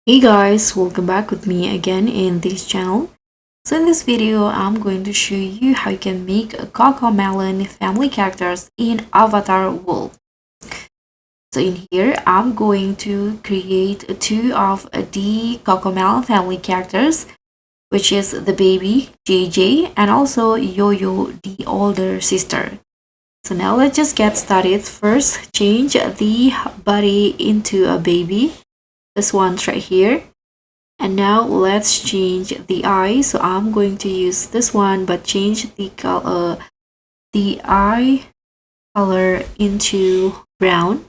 Hey guys, welcome back with me again in this channel. So in this video, I'm going to show you how you can make a Cocomelon family characters in Avatar World. So in here, I'm going to create two of the Cocomelon family characters, which is the baby JJ and also Yoyo, the older sister. So now let's just get started. First, change the body into a baby. This one's right here. And now let's change the eye. So I'm going to use this one, but change the eye color into brown.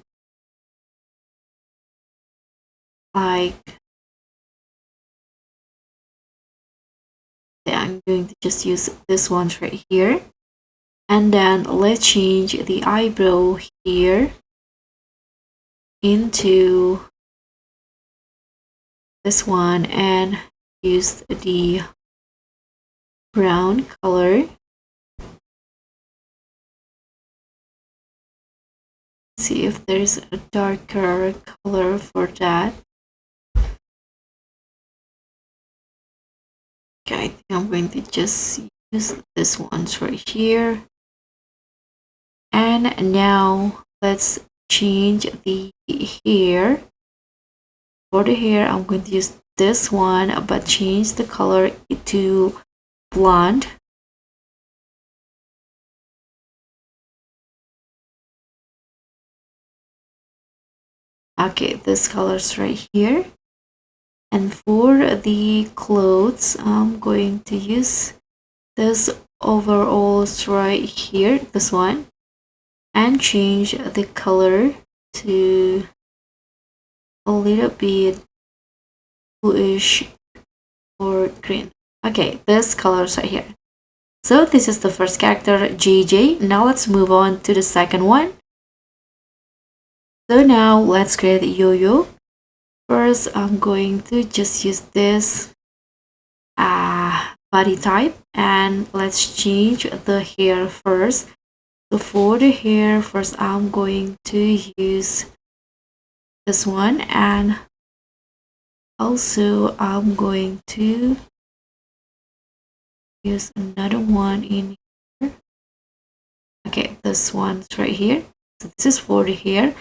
Like, yeah, I'm going to just use this one right here. And then let's change the eyebrow here into this one and use the brown color. See if there's a darker color for that. Okay, I think I'm going to just use this one right here. And now let's change the hair. For the hair, I'm going to use this one, but change the color to blonde. Okay, this color's right here. And for the clothes, I'm going to use this overalls right here, this one, and change the color to a little bit bluish or green. Okay, this colors right here. So this is the first character, JJ. Now let's move on to the second one. So now let's create Yoyo. First, I'm going to just use this body type, and let's change the hair first. So for the hair, first I'm going to use this one, and also I'm going to use another one in here. Okay, this one's right here. So this is for the hair.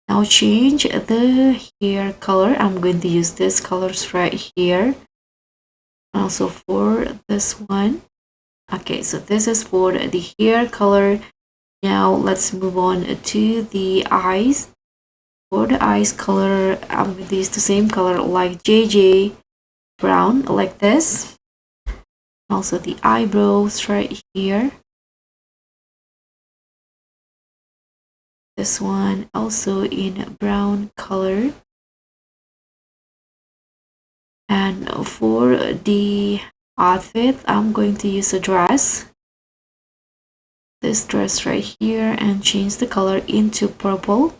Now change the hair color. I'm going to use this colors right here. Also for this one. Okay, so this is for the hair color. Now let's move on to the eyes. For the eyes color, I'm going to use the same color like JJ, brown, like this. Also the eyebrows right here. This one also in brown color. And for the outfit, I'm going to use a dress. This dress right here, and change the color into purple.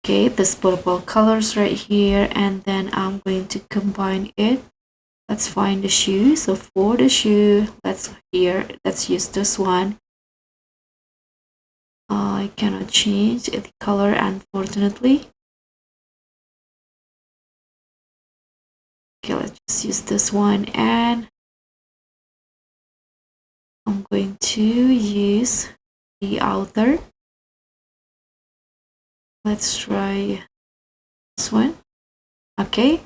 Okay, this purple colors right here, and then I'm going to combine it. Let's find the shoe. So for the shoe, let's use this one. I cannot change the color, unfortunately. Okay, let's just use this one, and I'm going to use the outer. Let's try this one. Okay,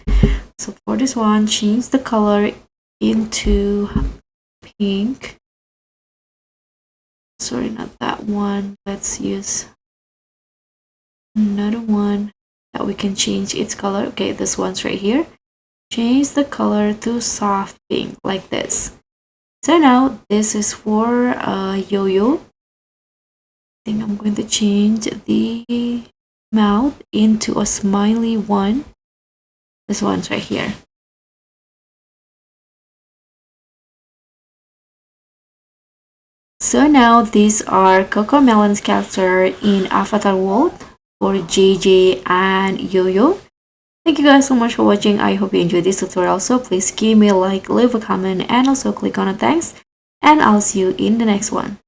so for this one, change the color into pink. Sorry, not that one. Let's use another one that we can change its color. Okay, this one's right here. Change the color to soft pink like this. So now this is for Yoyo. I think I'm going to change the mouth into a smiley one. This one's right here. So now these are Cocomelon's character in Avatar World for JJ and Yoyo. Thank you guys so much for watching. I hope you enjoyed this tutorial. So please give me a like, leave a comment, and also click on a thanks and I'll see you in the next one.